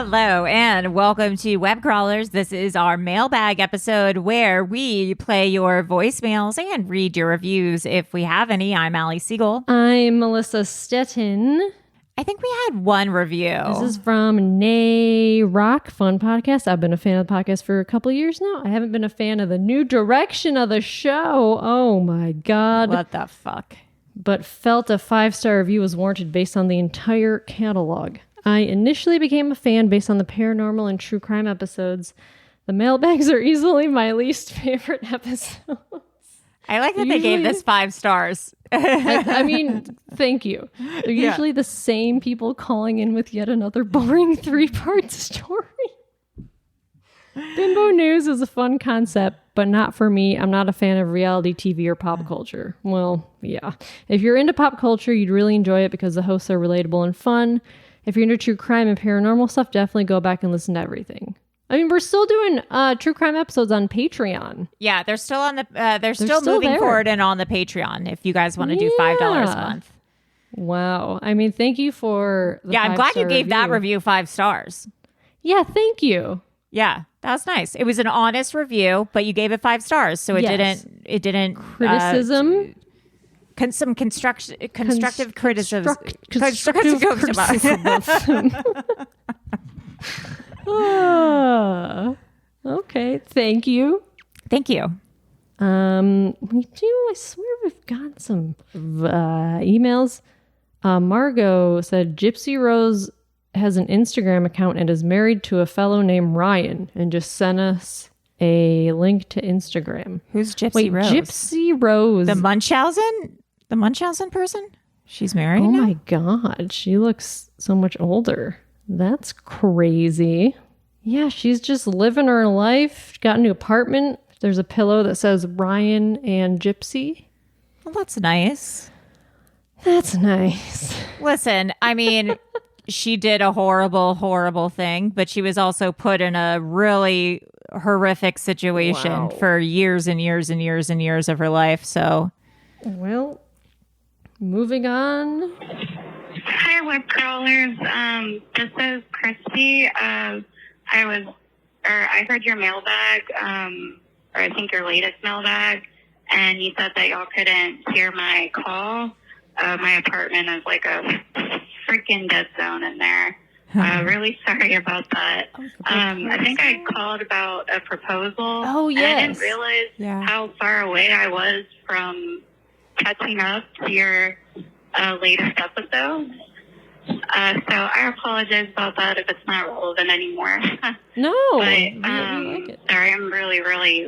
Hello and welcome to Web Crawlers. This is our mailbag episode where we play your voicemails and read your reviews if we have any. I'm Allie Siegel. I'm Melissa Stettin. I think we had one review. This is from Nay Rock, fun podcast. I've been a fan of the podcast for a couple of years now. I haven't been a fan of the new direction of the show. Oh my God. What the fuck? But felt a 5-star review was warranted based on the entire catalog. I initially became a fan based on the paranormal and true crime episodes. The mailbags are easily my least favorite episodes. I like that they gave this 5 stars. I mean, thank you. They're usually the same people calling in with yet another boring 3-part story. Bimbo News is a fun concept, but not for me. I'm not a fan of reality TV or pop culture. Well, yeah. If you're into pop culture, you'd really enjoy it because the hosts are relatable and fun. If you're into true crime and paranormal stuff, definitely go back and listen to everything. I mean, we're still doing true crime episodes on Patreon. Yeah, they're still on the. They're still moving there. Forward and on the Patreon. If you guys want to do $5 a month. Wow. I mean, thank you for. I'm glad you gave that review 5 stars. Yeah, thank you. Yeah, that was nice. It was an honest review, but you gave it 5 stars, so it didn't criticism. Some constructive criticism. Constructive criticism. Okay, thank you. Thank you. We do. I swear we've got some emails. Margot said Gypsy Rose has an Instagram account and is married to a fellow named Ryan, and just sent us a link to Instagram. Who's Gypsy Rose? Gypsy Rose, the Munchausen person. She's married. Oh now? My God, she looks so much older. That's crazy. Yeah, she's just living her life. Got a new apartment. There's a pillow that says Ryan and Gypsy. Well, that's nice. That's nice. Listen, I mean, she did a horrible, horrible thing, but she was also put in a really horrific situation for years and years and years and years of her life. So, well, moving on. Hi, web crawlers. This is Christy. I heard your mailbag, or I think your latest mailbag, and you said that y'all couldn't hear my call. My apartment is like a freaking dead zone in there. Really sorry about that. I think I called about a proposal. Oh, yes. I didn't realize how far away I was from catching up to your latest episode. So I apologize about that if it's not relevant anymore. No. But, sorry, I'm really, really,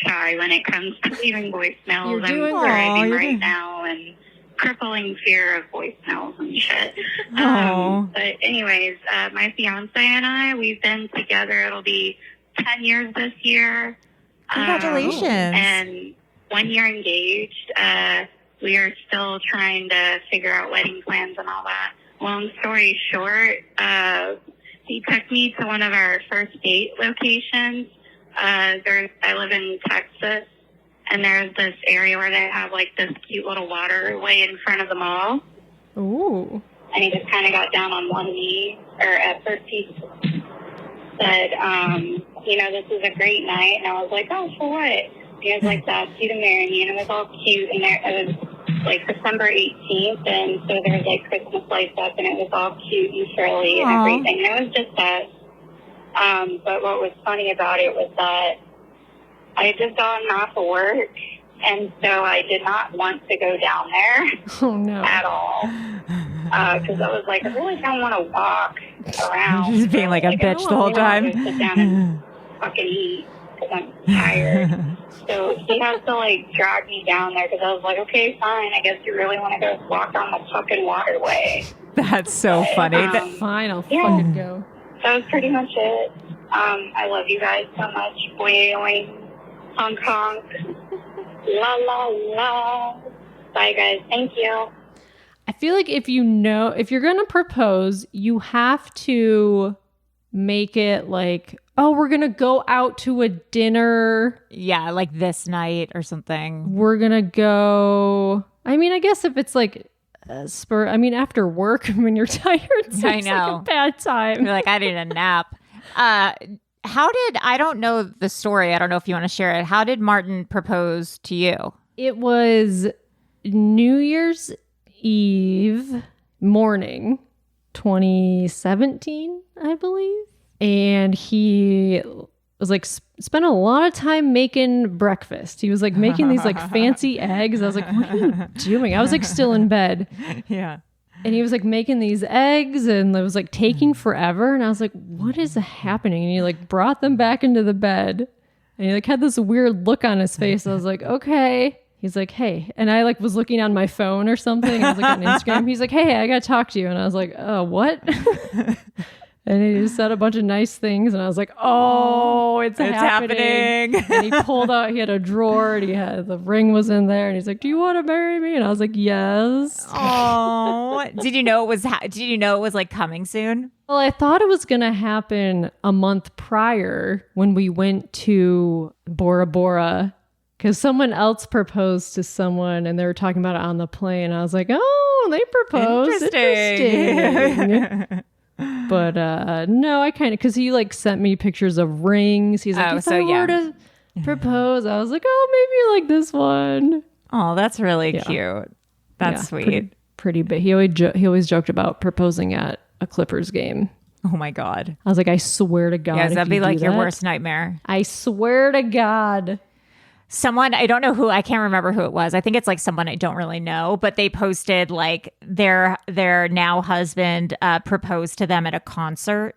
shy when it comes to leaving voicemails. You're doing I'm driving now and crippling fear of voicemails and shit. But anyways, my fiance and I, we've been together. It'll be 10 years this year. Congratulations. And 1 year engaged. We are still trying to figure out wedding plans and all that. Long story short, he took me to one of our first date locations. I live in Texas, and there's this area where they have this cute little waterway in front of the mall. Ooh. And he just kind of got down on one knee, or at first he said, this is a great night. And I was like, oh, for what? He was like, that's you to marry me. And it was all cute. And it was December 18th. And so there was Christmas lights up, and it was all cute and frilly and everything. And it was just us. But what was funny about it was that I had just gotten off of work, and so I did not want to go down there at all. Because I was like, I really don't want to walk around. Just being like a bitch the whole time. I sit down and fucking eat because I'm tired. So he has to drag me down there because I was like, okay, fine. I guess you really want to go walk on the fucking waterway. That's so funny. Fine, I'll fucking go. That was pretty much it. I love you guys so much. Boing, honk, honk. La, la, la. Bye, guys. Thank you. I feel like if you're going to propose, you have to make it we're going to go out to a dinner. Yeah, this night or something. We're going to go. I mean, I guess if it's after work when you're tired, it's I like know. a bad time. You're like, I need a nap. I don't know the story. I don't know if you want to share it. How did Martin propose to you? It was New Year's Eve morning, 2017, I believe. And he was like, spent a lot of time making breakfast. He was like making these like fancy eggs. I was like, what are you doing? I was like still in bed. Yeah. And he was like making these eggs and it was like taking forever. And I was like, what is happening? And he like brought them back into the bed and he like had this weird look on his face. I was like, okay. He's like, hey. And I like was looking on my phone or something. I was like on Instagram. He's like, hey, I got to talk to you. And I was like, what? And he just said a bunch of nice things. And I was like, oh, it's happening. And he pulled out, he had a drawer and the ring was in there. And he's like, do you want to marry me? And I was like, yes. Oh, did you know it was like coming soon? Well, I thought it was going to happen a month prior when we went to Bora Bora because someone else proposed to someone and they were talking about it on the plane. I was like, oh, they proposed. Interesting. But no, I kind of, because he like sent me pictures of rings. He's like, if I were to propose, I was like, oh, maybe like this one. Oh, that's really cute. That's sweet. Pretty big. He always joked about proposing at a Clippers game. Oh my God. I was like, I swear to God. Yeah, that'd be like your worst nightmare. I swear to God. Someone, I don't know who, I can't remember who it was. I think it's like someone I don't really know, but they posted like their now husband proposed to them at a concert,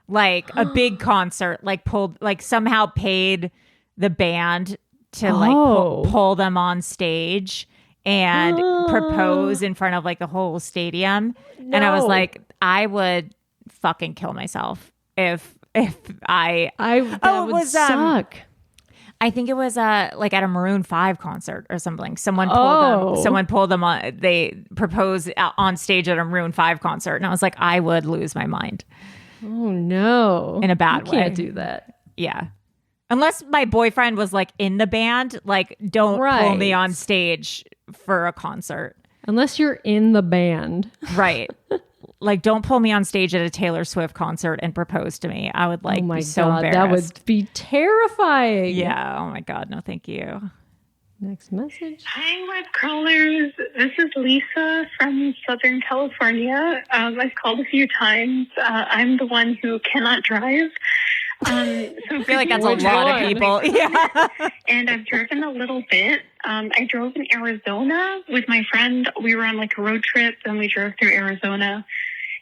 like a big concert, like somehow paid the band to like pull them on stage and propose in front of like the whole stadium. No. And I was like, I would fucking kill myself if that would suck. I think it was like at a Maroon 5 concert or something. Someone pulled them on. They proposed on stage at a Maroon 5 concert, and I was like, I would lose my mind. Oh no! In a bad way. Can't do that. Yeah, unless my boyfriend was like in the band. Like, don't pull me on stage for a concert. Unless you're in the band, right? Like, don't pull me on stage at a Taylor Swift concert and propose to me. I would be so embarrassed. That would be terrifying. Yeah. Oh my God. No, thank you. Next message. Hi, web crawlers. This is Lisa from Southern California. I've called a few times. I'm the one who cannot drive. So I feel like that's a lot of people. Yeah. And I've driven a little bit. I drove in Arizona with my friend. We were on like a road trip and we drove through Arizona.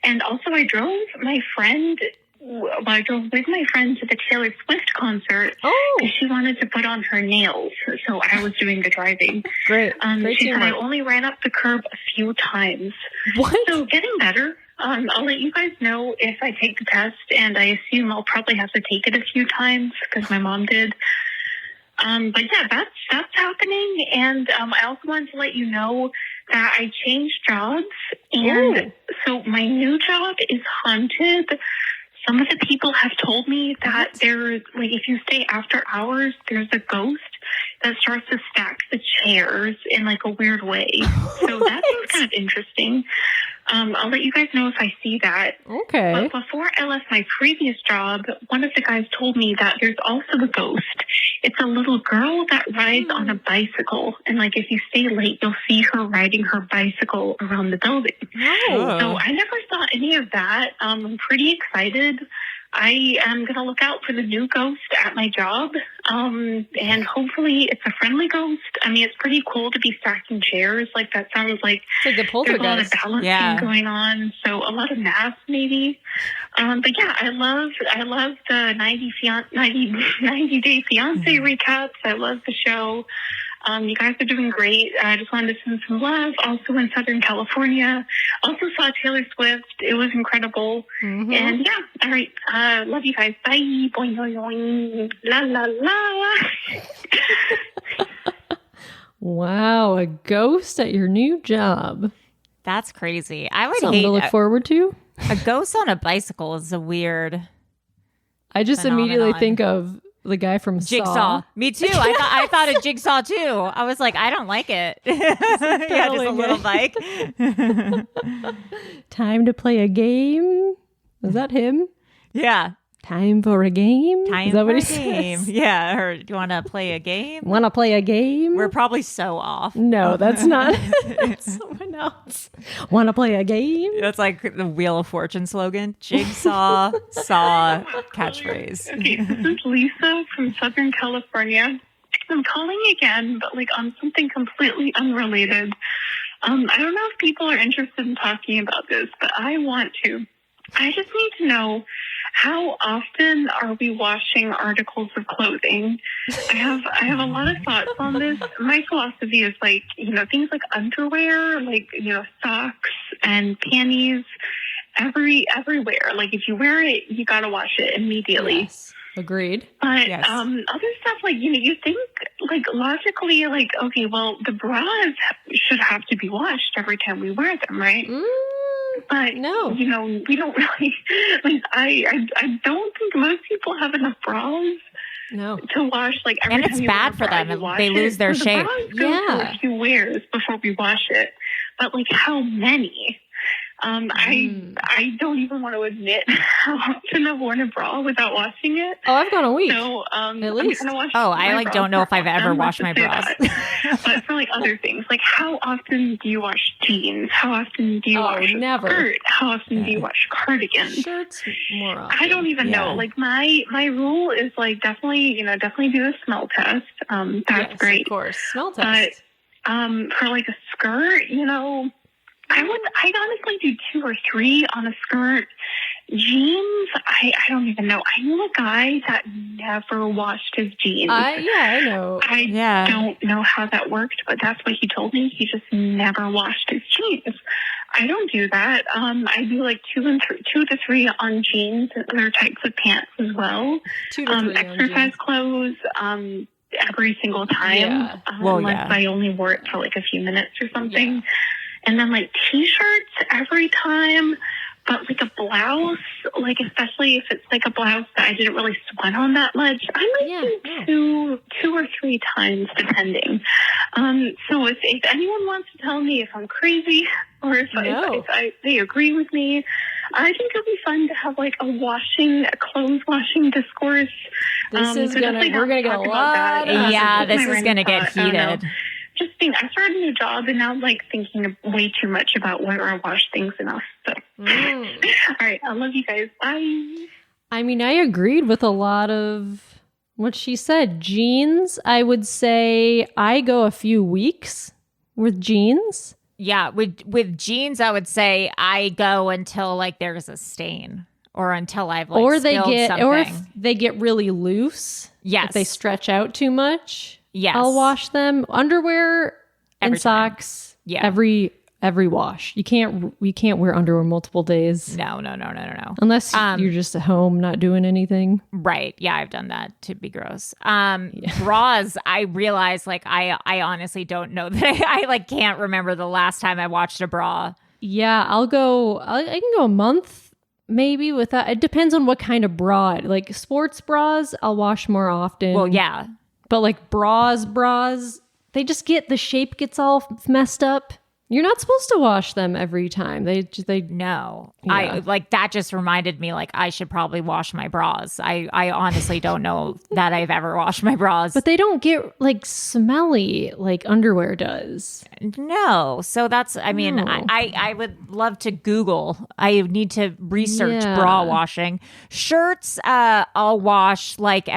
And also I drove with my friend to the Taylor Swift concert because she wanted to put on her nails. So I was doing the driving. Great. She said I only ran up the curb a few times. What? So getting better. I'll let you guys know if I take the test, and I assume I'll probably have to take it a few times because my mom did. But yeah, that's happening. And I also wanted to let you know that I changed jobs, and so my new job is haunted. Some of the people have told me that there's, like, if you stay after hours, there's a ghost that starts to stack the chairs in, like, a weird way. So that seems kind of interesting. I'll let you guys know if I see that. Okay. But before I left my previous job, one of the guys told me that there's also a ghost. It's a little girl that rides on a bicycle. And, like, if you stay late, you'll see her riding her bicycle around the building. Oh. So I never saw any of that. I'm pretty excited. I am going to look out for the new ghost at my job, and hopefully it's a friendly ghost. I mean, it's pretty cool to be stacking chairs. Like, that sounds like the there's a lot of balancing going on, so a lot of math maybe. But yeah, I love the 90 Day Fiance recaps. I love the show. You guys are doing great. I just wanted to send some love. Also in Southern California. Also saw Taylor Swift. It was incredible. Mm-hmm. And yeah, all right. Love you guys. Bye. Boing, boing, boing. La, la, la. Wow. A ghost at your new job. That's crazy. I would Something to look forward to. A ghost on a bicycle is a weird I just phenomenon. Immediately think of The guy from Jigsaw. Saw. Me too. I thought of Jigsaw too. I was like, I don't like it. Yeah, just a little bike. Time to play a game. Is that him? Yeah. Time for a game? Time Is that for what a he game. says? Yeah. Or do you want to play a game? Want to play a game? We're probably so off. No, that's not. It's someone else. Want to play a game? That's like the Wheel of Fortune slogan. Jigsaw, saw, catchphrase. Okay, this is Lisa from Southern California. I'm calling again, but like on something completely unrelated. I don't know if people are interested in talking about this, but I want to. I just need to know, how often are we washing articles of clothing? I have a lot of thoughts on this. My philosophy is like, things like underwear, like, socks and panties, everywhere. Like if you wear it, you got to wash it immediately. Yes. Agreed. But Yes. other stuff, like, you think, like, logically, like, okay, well, the bras should have to be washed every time we wear them, right? But, no. we don't really, like, I don't think most people have enough bras No. to wash, like, every And time it's you bad wear a for bra, them. you wash They lose it. their So shape. The bras go through a few wears before we wash it. But, like, how many? I don't even want to admit how often I've worn a bra without washing it. Oh, I've gone a week. So, At least. I'm gonna wash Oh, I my like bras don't know if I've more ever often, washed my let's bras. just say that. But for like other things, like how often do you wash jeans? How often do you wash a never. skirt? How often do you wash cardigans? Shirts more often. I don't even Yeah. know. Like my rule is like definitely do the smell test. That's Yes, great. Of course. Smell But test. for like a skirt, I'd honestly do 2 or 3 on a skirt. Jeans, I don't even know. I knew a guy that never washed his jeans. I know. I Yeah. don't know how that worked, but that's what he told me. He just never washed his jeans. I don't do that. I do like 2 to 3 on jeans and other types of pants as well. 2 to 3 on Exercise jeans. clothes, every single time. Yeah. Well, unless yeah. I only wore it for like a few minutes or something. And then like t-shirts every time. But like a blouse, like especially if it's like a blouse that I didn't really sweat on that much, I might do 2 or 3 times depending. So if anyone wants to tell me if I'm crazy or if they agree with me, I think it'll be fun to have like a clothes washing discourse. We're gonna get a lot. Yeah, this is going to get heated. I started a new job and now I'm like thinking way too much about where I wash things enough. So, all right, I love you guys. Bye. I mean, I agreed with a lot of what she said. Jeans, I would say I go a few weeks with jeans. Yeah, with jeans, I would say I go until like there's a stain or until I've like spilled something. Or if they get really loose. Yes. If they stretch out too much. Yes. I'll wash them. Underwear Every and time. socks. Yeah. Every wash. You can't wear underwear multiple days. No. Unless you're just at home not doing anything. Right. Yeah, I've done that to be gross. Bras, I realize like I honestly don't know that I like can't remember the last time I watched a bra. Yeah, I can go a month maybe with that. It depends on what kind of bra. Like sports bras, I'll wash more often. Well, yeah. But like bras, they just the shape gets all messed up. You're not supposed to wash them every time. They No. Yeah. I like that just reminded me like I should probably wash my bras. I honestly don't know that I've ever washed my bras. But they don't get like smelly like underwear does. No. So that's, I mean, No. I would love to Google. I need to research Yeah. bra washing. Shirts, I'll wash like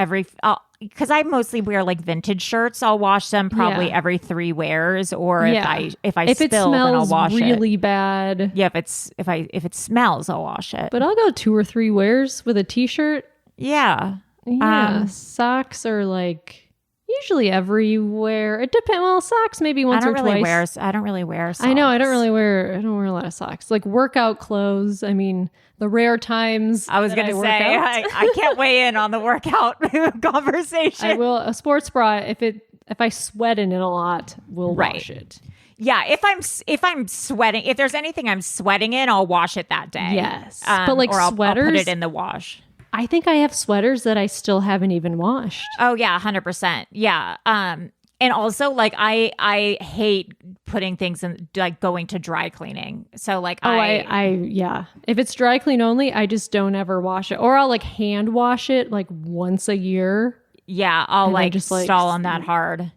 because I mostly wear like vintage shirts. I'll wash them probably every 3 wears, or if I If it spill, then I'll smells wash really it. bad. Yeah, if it smells, I'll wash it. But I'll go 2 or 3 wears with a t-shirt. Yeah. Yeah, socks are like usually everywhere. It depends. Well, socks maybe once or twice. I don't really wear socks. I know. I don't wear a lot of socks. Like workout clothes. I mean, the rare times I was going to say, I can't weigh in on the workout conversation. I will. A sports bra, if I sweat in it a lot, will wash it. Yeah, if I'm sweating, if there's anything I'm sweating in, I'll wash it that day. Yes, but like or I'll put sweaters, it in the wash. I think I have sweaters that I still haven't even washed. Oh yeah, 100%. Yeah. And also like I hate putting things in, like going to dry cleaning. So like yeah. If it's dry clean only, I just don't ever wash it. Or I'll like hand wash it like once a year. Yeah, I'll like just stall on that hard.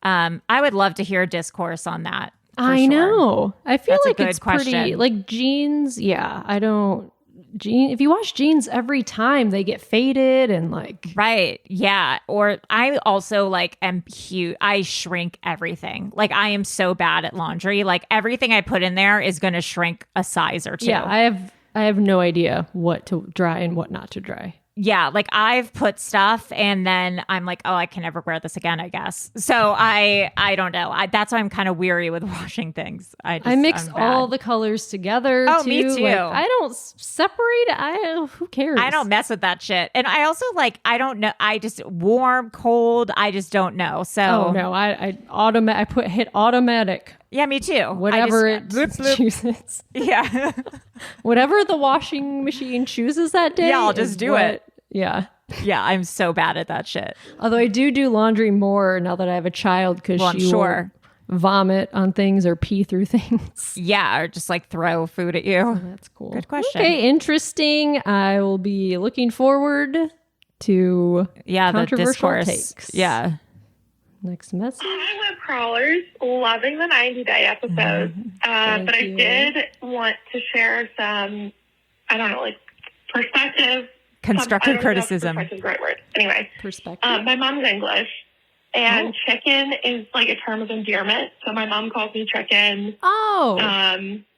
I would love to hear a discourse on that. I sure. know. I feel That's a like good it's pretty question. like jeans. Yeah, I don't. If you wash jeans every time, they get faded and like. Right. Yeah. Or I also like am huge. I shrink everything. Like I am so bad at laundry. Like everything I put in there is going to shrink a size or two. Yeah, I have no idea what to dry and what not to dry. Yeah, like I've put stuff and then I'm like, oh, I can never wear this again, I guess. So I don't know. That's why I'm kind of weary with washing things. I mix all the colors together. Oh, me too. Like, I don't separate. Who cares? I don't mess with that shit. And I also like, I don't know. I just warm, cold. I just don't know. So no, I hit automatic. Yeah, me too. Whatever it chooses. Yeah. Whatever the washing machine chooses that day. Yeah, I'll just do it. Yeah. Yeah, I'm so bad at that shit. Although I do laundry more now that I have a child because she will vomit on things or pee through things. Yeah, or just like throw food at you. Oh, that's cool. Good question. Okay, interesting. I will be looking forward to controversial the discourse. Takes. Yeah. Next message. Hi, web crawlers. Loving the 90-day episode. But I did want to share some, I don't know, like perspective. Constructive criticism. Perspective is the right word. Anyway. Perspective. My mom's English, and chicken is like a term of endearment. So my mom calls me chicken. Oh.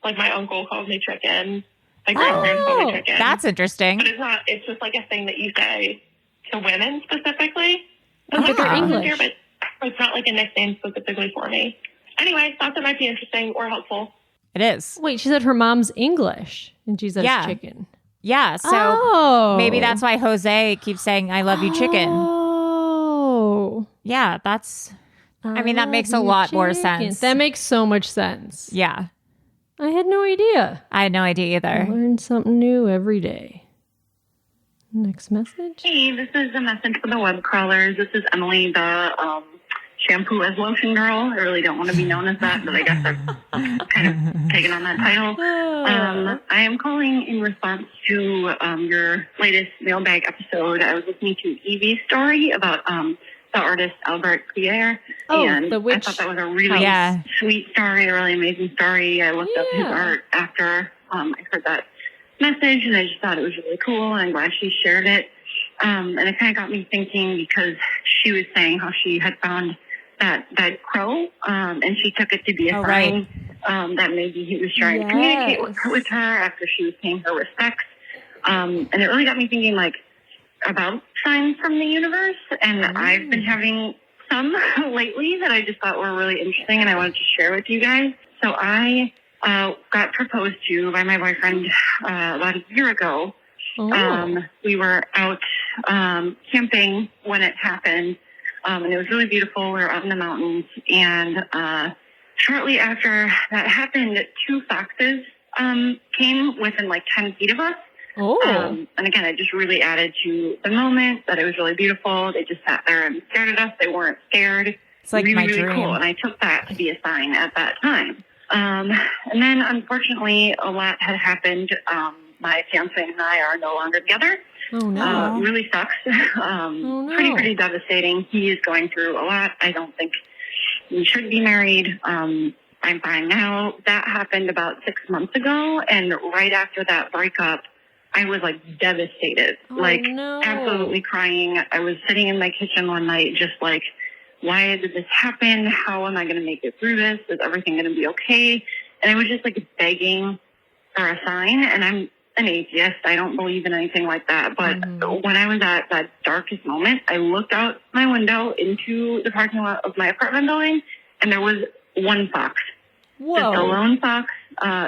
Like my uncle calls me chicken. My grandparents call me chicken. That's interesting. But it's not, it's just like a thing that you say to women specifically. But they're English. Endearment. It's not like a nickname specifically for me. Anyway, thought that might be interesting or helpful. It is. Wait, she said her mom's English and she says chicken. Yeah, so maybe that's why Jose keeps saying, I love you, chicken. Oh. Yeah, I mean, that makes a lot more sense. That makes so much sense. Yeah. I had no idea. I had no idea either. I learn something new every day. Next message. Hey, this is a message for the web crawlers. This is Emily, the shampoo as lotion girl. I really don't want to be known as that, but I guess I've kind of taken on that title. I am calling in response to your latest mailbag episode. I was listening to Evie's story about the artist Albert Pierre. And the witch. I thought that was a really sweet story, a really amazing story. I looked up his art after I heard that message, and I just thought it was really cool, and I'm glad she shared it. And it kind of got me thinking because she was saying how she had found that crow, and she took it to be a sign that maybe he was trying to communicate with her after she was paying her respects. And it really got me thinking, like, about signs from the universe. And I've been having some lately that I just thought were really interesting, and I wanted to share with you guys. So I got proposed to by my boyfriend about a year ago. We were out camping when it happened. And it was really beautiful. We were out in the mountains. And shortly after that happened, 2 foxes came within like 10 feet of us. And again, it just really added to the moment that it was really beautiful. They just sat there and stared at us. They weren't scared. It's like really, my really dream. Cool. And I took that to be a sign at that time. And then, unfortunately, a lot had happened. My fiance and I are no longer together. Oh, no. Really sucks. Pretty devastating. He is going through a lot. I don't think we should be married. I'm fine now. That happened about 6 months ago. And right after that breakup, I was like devastated. Absolutely crying. I was sitting in my kitchen one night just like, why did this happen? How am I going to make it through this? Is everything going to be okay? And I was just like begging for a sign. And I'm an atheist. I don't believe in anything like that. But when I was at that darkest moment, I looked out my window into the parking lot of my apartment building, and there was one fox. Whoa. Just a lone fox,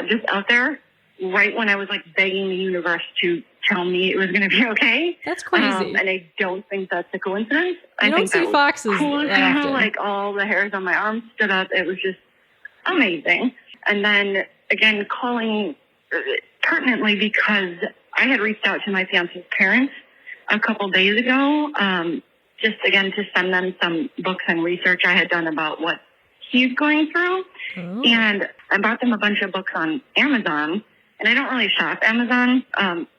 just out there right when I was like begging the universe to tell me it was going to be okay. That's crazy. And I don't think that's a coincidence. I don't see foxes cool. that often. Like all the hairs on my arms stood up. It was just amazing. And then again, calling pertinently because I had reached out to my fiance's parents a couple days ago, just again to send them some books and research I had done about what he's going through. Oh. And I bought them a bunch of books on Amazon, and I don't really shop Amazon,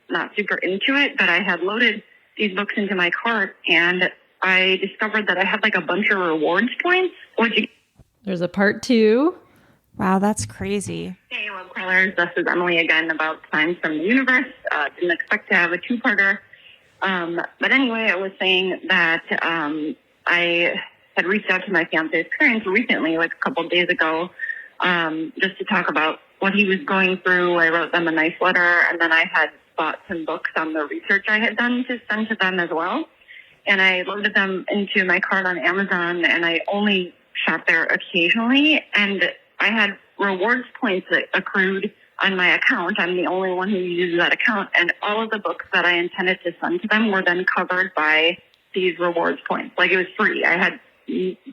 not super into it, but I had loaded these books into my cart, and I discovered that I had like a bunch of rewards points. There's a part 2. Wow, that's crazy. Hey, Webcrawlers, this is Emily again about Signs from the Universe. Didn't expect to have a 2-parter. But anyway, I was saying that I had reached out to my fiance's parents recently, like a couple of days ago, just to talk about what he was going through. I wrote them a nice letter, and then I had bought some books on the research I had done to send to them as well. And I loaded them into my cart on Amazon, and I only shop there occasionally. And I had rewards points that accrued on my account. I'm the only one who uses that account. And all of the books that I intended to send to them were then covered by these rewards points. Like, it was free. I had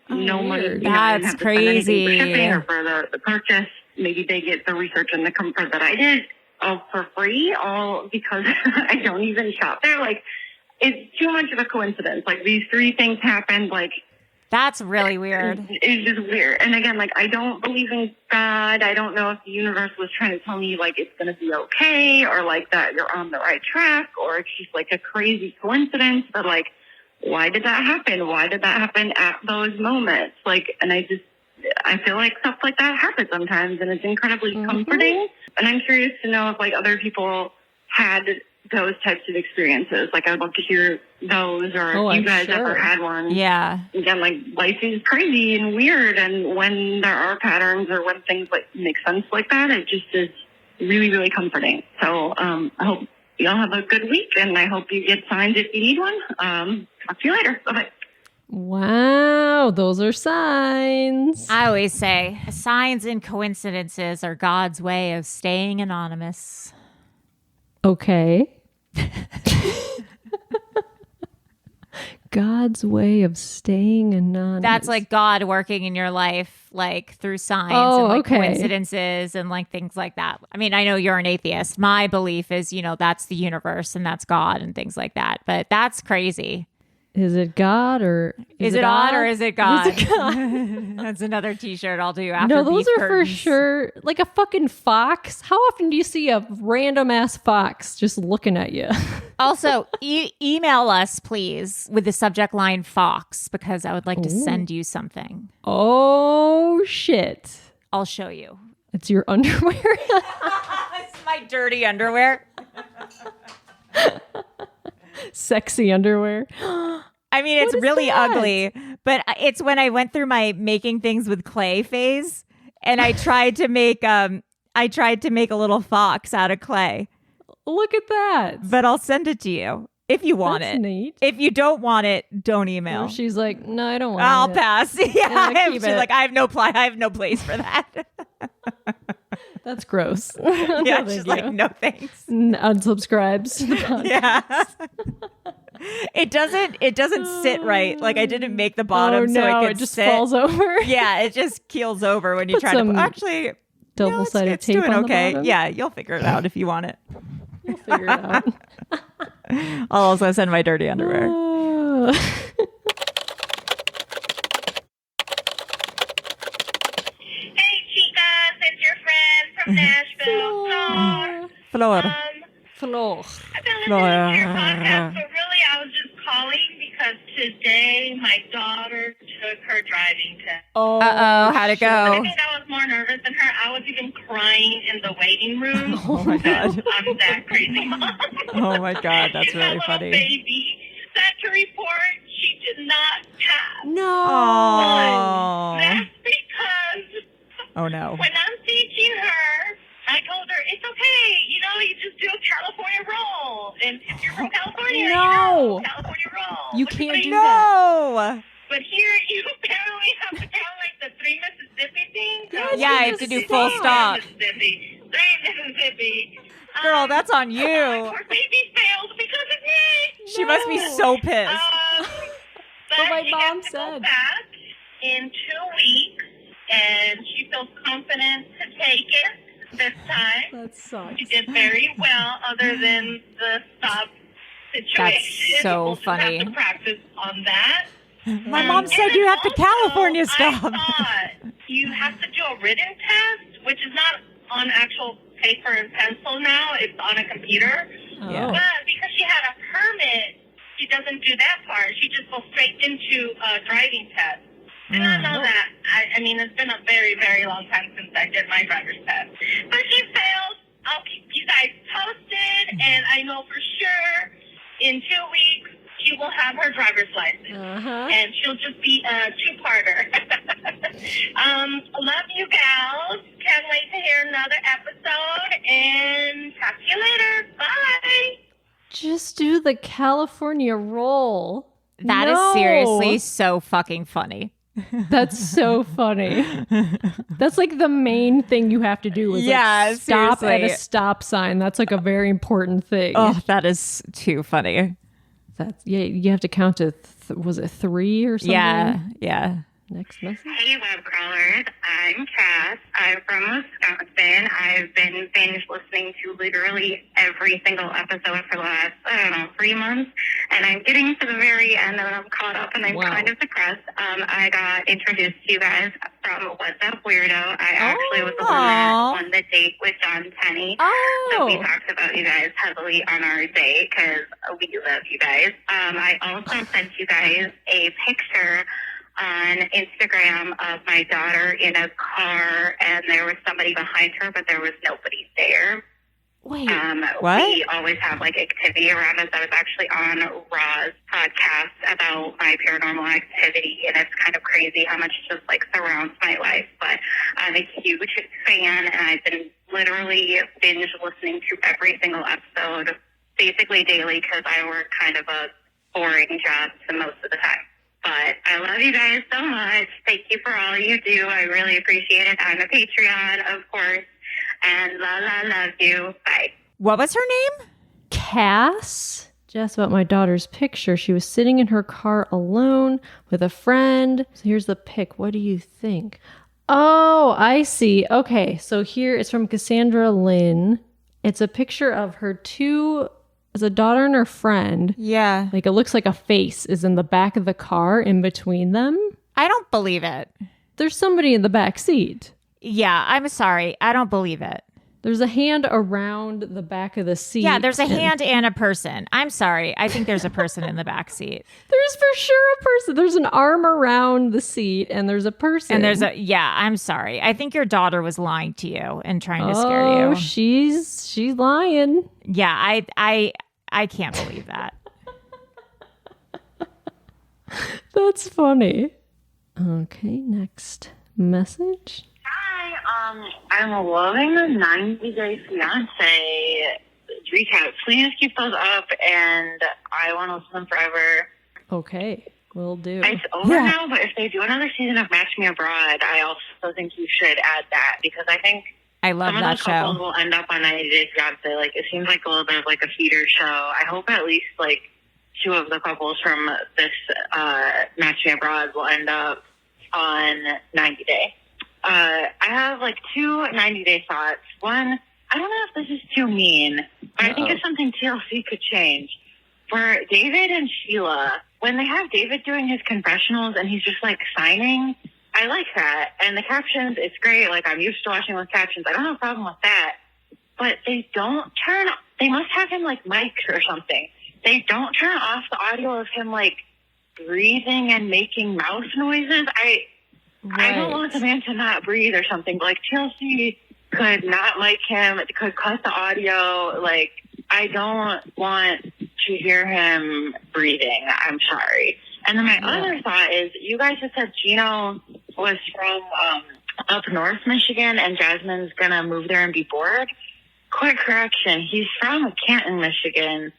no money. That's crazy. For shipping or for the purchase. Maybe they get the research and the comfort that I did all for free, all because I don't even shop there. Like, it's too much of a coincidence. Like, these 3 things happened, like, that's really weird. It's just weird. And again, like, I don't believe in God. I don't know if the universe was trying to tell me, like, it's going to be okay, or like that you're on the right track, or it's just like a crazy coincidence. But like, why did that happen? Why did that happen at those moments? Like, and I feel like stuff like that happens sometimes, and it's incredibly comforting. And I'm curious to know if like other people had those types of experiences. Like, I'd love to hear those, or if you guys ever had one. Yeah. Again, like, life is crazy and weird, and when there are patterns or when things like make sense like that, it just is really, really comforting. So I hope you all have a good week, and I hope you get signs if you need one. Talk to you later. Bye-bye. Wow, those are signs. I always say signs and coincidences are God's way of staying anonymous. Okay. God's way of staying anonymous. That's like God working in your life, like through signs and like coincidences and like things like that. I mean, I know you're an atheist. My belief is, that's the universe and that's God and things like that. But that's crazy. Is it God or is it odd or is it God? Is it God? That's another t-shirt I'll do after. No, those beef are curtains. for sure. Like a fucking fox. How often do you see a random ass fox just looking at you? Also, email us, please, with the subject line Fox, because I would like to send you something. Oh, shit. I'll show you. It's your underwear? It's my dirty underwear. Sexy underwear. I mean, it's really ugly, but it's when I went through my making things with clay phase, and I tried to make a little fox out of clay. Look at that. But I'll send it to you if you want it. Neat. If you don't want it, don't email. Or she's like, no, I don't want it. I'll pass. Yeah, she's it. like, I have no place for that. That's gross. Yeah, she's like, no thanks. Unsubscribes to the podcast. Yeah. It doesn't sit right. Like, I didn't make the bottom so it just falls over. Yeah, it just keels over when you try to actually double-sided tape doing on okay. the bottom. Yeah, you'll figure it out if you want it. You'll figure it out. I'll also send my dirty underwear. Nashville. Flor. I've been listening to your podcast, but really I was just calling because today my daughter took her driving test. Oh, how'd it go? I think I was more nervous than her. I was even crying in the waiting room. Oh my God. I'm that crazy mom. Oh my God, that's really funny. Baby. That report, she did not pass. No. Oh. That's because oh no. When I'm teaching her, I told her, it's okay. You just do a California roll. And if you're from California, California roll. You can't do that. But here, you apparently have to count like the 3 Mississippi thing. Yeah, I have to do full stop. 3 Mississippi. Girl, that's on you. Our baby failed because of me. She must be so pissed. But my she mom gets to said. go back in 2 weeks, and she feels confident to take it this time. That sucks. She did very well, other than the stop situation. so we'll just funny. have to practice on that. My mom said you have to California stuff. I thought you have to do a written test, which is not on actual paper and pencil now. It's on a computer. Yeah. But because she had a permit, she doesn't do that part. She just goes straight into a driving test. And I know that. I mean, it's been a very, very long time since I did my driver's test. But she failed. I'll keep you guys posted, and I know for sure in 2 weeks she will have her driver's license. And she'll just be a two-parter. Love you, gals. Can't wait to hear another episode, and talk to you later. Bye. Just do the California roll. That is seriously so fucking funny. That's so funny. That's like the main thing you have to do is stop seriously. at a stop sign. That's like a very important thing. Oh, that is too funny. That's you have to count to was it 3 or something? Yeah. Next message. Hey, web crawlers. I'm Cass. I'm from Wisconsin. I've been binge listening to literally every single episode for the last, 3 months. And I'm getting to the very end and I'm caught up and I'm kind of depressed. I got introduced to you guys from What's Up Weirdo. I actually was the one that won the date with John Tenney. So we talked about you guys heavily on our date because we love you guys. I also sent you guys a picture on Instagram of my daughter in a car, and there was somebody behind her, but there was nobody there. Wait, what? We always have like activity around us. I was actually on Ra's podcast about my paranormal activity, and it's kind of crazy how much it just like surrounds my life. But I'm a huge fan, and I've been literally binge listening to every single episode, basically daily, because I work kind of a boring job most of the time. But I love you guys so much. Thank you for all you do. I really appreciate it. I'm a Patreon, of course. And love you. Bye. What was her name? Cass. Just about my daughter's picture. She was sitting in her car alone with a friend. So here's the pic. What do you think? Oh, I see. Okay, so here it's from Cassandra Lynn. It's a picture of her two, as a daughter and her friend. Yeah. Like it looks like a face is in the back of the car in between them. I don't believe it. There's somebody in the back seat. Yeah, I'm sorry. I don't believe it. There's a hand around the back of the seat. Yeah, there's a hand and a person. I'm sorry. I think there's a person in the back seat. There's for sure a person. There's an arm around the seat and there's a person. And there's I'm sorry. I think your daughter was lying to you and trying to scare you. Oh, she's lying. Yeah, I can't believe that. That's funny. Okay, next message. Hi, I'm loving the 90 Day Fiance recap. Please keep those up, and I want to listen to them forever. Okay, will do. It's over now, but if they do another season of Match Me Abroad, I also think you should add that, because I think I love some of that those couples show. will end up on 90 Day Fiance. Like, it seems like a little bit of like a feeder show. I hope at least like 2 of the couples from this Match Me Abroad will end up on 90 Day. I have like 2 90-day thoughts. One, I don't know if this is too mean, but I think it's something TLC could change. For David and Sheila, when they have David doing his confessionals and he's just like signing, I like that. And the captions, it's great. Like, I'm used to watching with captions. I don't have a problem with that. But they must have him like mic'd or something. They don't turn off the audio of him like breathing and making mouth noises. I don't want the man to not breathe or something. Like, TLC could not mic him, could cut the audio. Like, I don't want to hear him breathing. I'm sorry. And then my other thought is, you guys have said Gino was from up north Michigan and Jasmine's going to move there and be bored. Quick correction. He's from Canton, Michigan,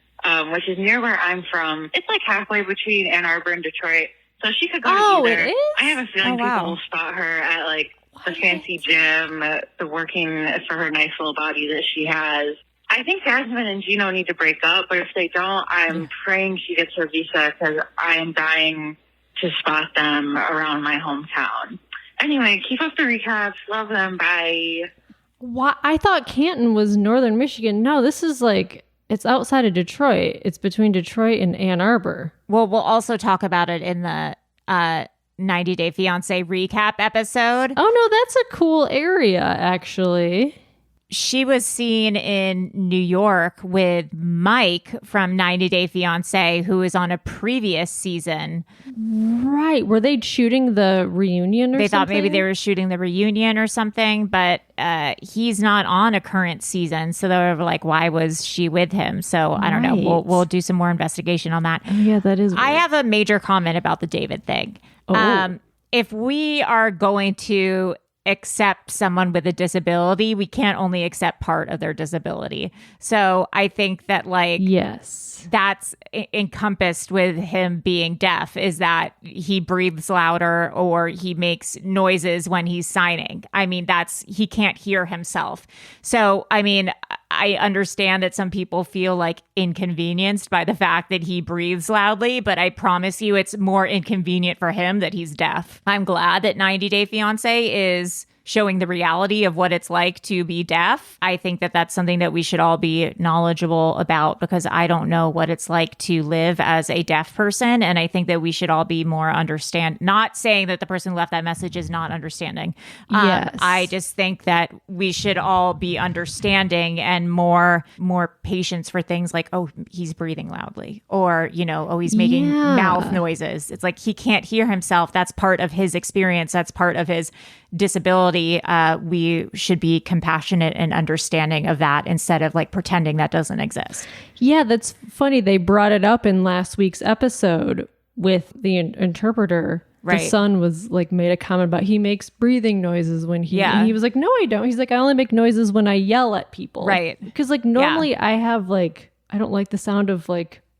which is near where I'm from. It's like halfway between Ann Arbor and Detroit. So she could go to either. It is? I have a feeling people will spot her at like the fancy gym, the working for her nice little body that she has. I think Jasmine and Gino need to break up, but if they don't, I'm praying she gets her visa because I am dying to spot them around my hometown. Anyway, keep up the recaps. Love them. Bye. Why? I thought Canton was northern Michigan. No, this is like It's outside of Detroit. It's between Detroit and Ann Arbor. Well, we'll also talk about it in the 90 Day Fiancé recap episode. Oh, no, that's a cool area, actually. She was seen in New York with Mike from 90 Day Fiancé, who was on a previous season. Right. Were they shooting the reunion or something? They thought maybe they were shooting the reunion or something, but he's not on a current season. So they were like, why was she with him? So I don't know. We'll do some more investigation on that. Oh, yeah, that is weird. I have a major comment about the David thing. Oh. If we are going to accept someone with a disability, we can't only accept part of their disability. So I think that yes, that's encompassed with him being deaf, is that he breathes louder or he makes noises when he's signing. I mean, he can't hear himself. So, I mean, I understand that some people feel like inconvenienced by the fact that he breathes loudly, but I promise you it's more inconvenient for him that he's deaf. I'm glad that 90 Day Fiancé is showing the reality of what it's like to be deaf. I think that that's something that we should all be knowledgeable about, because I don't know what it's like to live as a deaf person. And I think that we should all be more not saying that the person who left that message is not understanding. Yes. I just think that we should all be understanding and more patience for things like, oh, he's breathing loudly, or, oh, he's making mouth noises. It's like he can't hear himself. That's part of his experience. That's part of his disability. We should be compassionate and understanding of that instead of pretending that doesn't exist. Yeah, that's funny. They brought it up in last week's episode with the interpreter. Right. The son was made a comment about he makes breathing noises when and he was like, no, I don't. He's like, I only make noises when I yell at people. Right. Because normally I have I don't like the sound of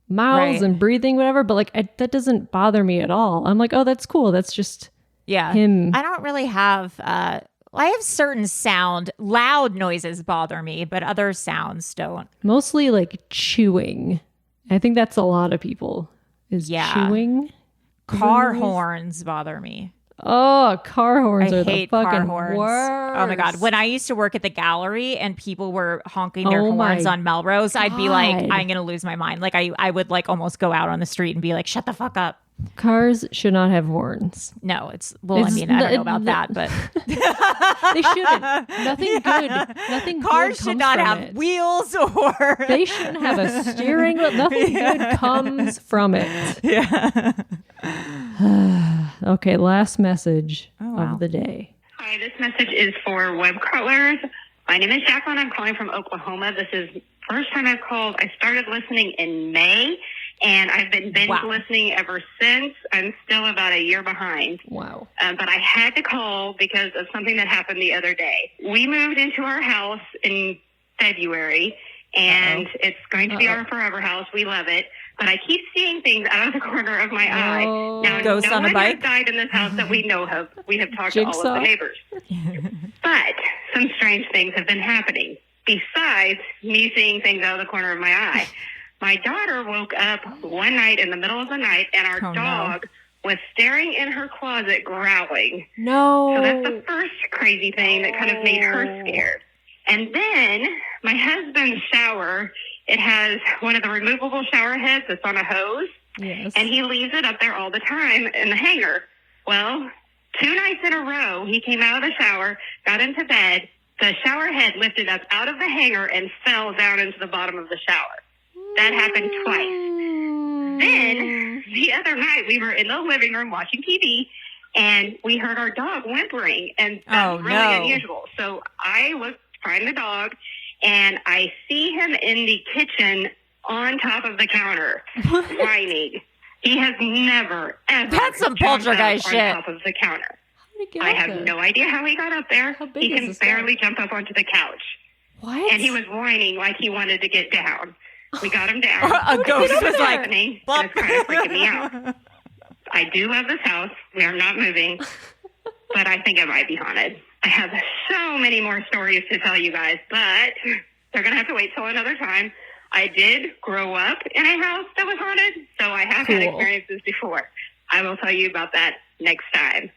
mouths and breathing, whatever, but that doesn't bother me at all. I'm like, oh, that's cool. That's just him. I don't really have I have certain loud noises bother me, but other sounds don't. Mostly chewing. I think that's a lot of people is chewing. Car horns bother me. Oh, car horns are the car fucking horns. worst. Oh my God. When I used to work at the gallery and people were honking their horns on Melrose, I'd be like, I'm going to lose my mind. I would almost go out on the street and be like, shut the fuck up. Cars should not have horns. No, I mean, I don't know about that, but they shouldn't. Nothing good. Nothing Cars good should not have it. wheels or they shouldn't have a steering wheel. Nothing good comes from it. Yeah. Okay, last message of the day. Hi, this message is for web crawlers. My name is Jacqueline. I'm calling from Oklahoma. This is the first time I've called. I started listening in May, and I've been binge listening ever since. I'm still about a year behind. Wow. But I had to call because of something that happened the other day. We moved into our house in February, and it's going to be our forever house. We love it. But I keep seeing things out of the corner of my eye. Now, Ghost no on a one bike? has died in this house that we know of. We have talked to all of the neighbors. But some strange things have been happening. Besides me seeing things out of the corner of my eye, my daughter woke up one night in the middle of the night, and our dog was staring in her closet growling. No. So that's the first crazy thing that kind of made her scared. And then my husband's shower, it has one of the removable shower heads that's on a hose. Yes. And he leaves it up there all the time in the hanger. Well, 2 nights in a row, he came out of the shower, got into bed, the shower head lifted up out of the hanger and fell down into the bottom of the shower. That happened twice. Then, the other night, we were in the living room watching TV, and we heard our dog whimpering, and that's really unusual. So I looked, find the dog, and I see him in the kitchen on top of the counter, whining. He has never, ever That's some poltergeist shit. on top of the counter. I have no idea how he got up there. He can barely jump up onto the couch. What? And he was whining like he wanted to get down. We got him down. A ghost was like, it was kind of freaking me out. I do love this house. We are not moving, but I think it might be haunted. I have so many more stories to tell you guys, but they're going to have to wait till another time. I did grow up in a house that was haunted, so I have had experiences before. I will tell you about that next time.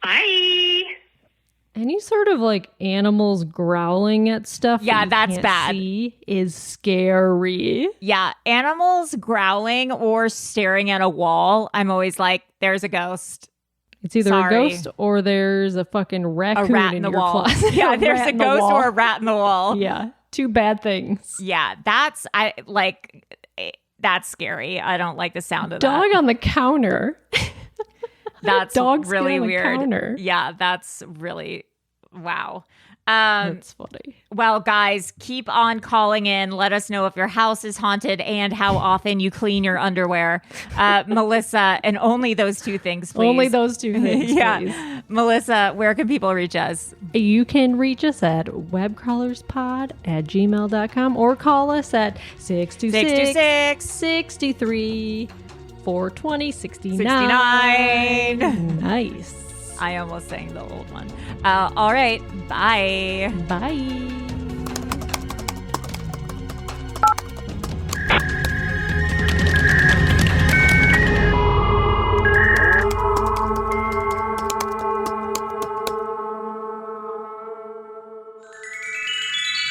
Bye. Any sort of like animals growling at stuff Yeah, that you that's can't bad. see is scary. Yeah, animals growling or staring at a wall. I'm always like, there's a ghost. It's either Sorry. a ghost or there's a fucking A raccoon rat in in the your wall. closet. Yeah, there's rat a in the ghost wall. or a rat in the wall. Yeah, two bad things. Yeah, that's scary. I don't like the sound of Dog that. on the counter. That's Dog skin really on the weird. counter. Yeah, that's really wow. That's funny. Well, guys, keep on calling in. Let us know if your house is haunted and how often you clean your underwear. Melissa, and only those two things, please. Only those two things, Yeah. please. Melissa, where can people reach us? You can reach us at webcrawlerspod@gmail.com or call us at 626 63 420 69. 69. Nice. I almost sang the old one. All right. Bye. Bye.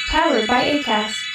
Powered by Acast.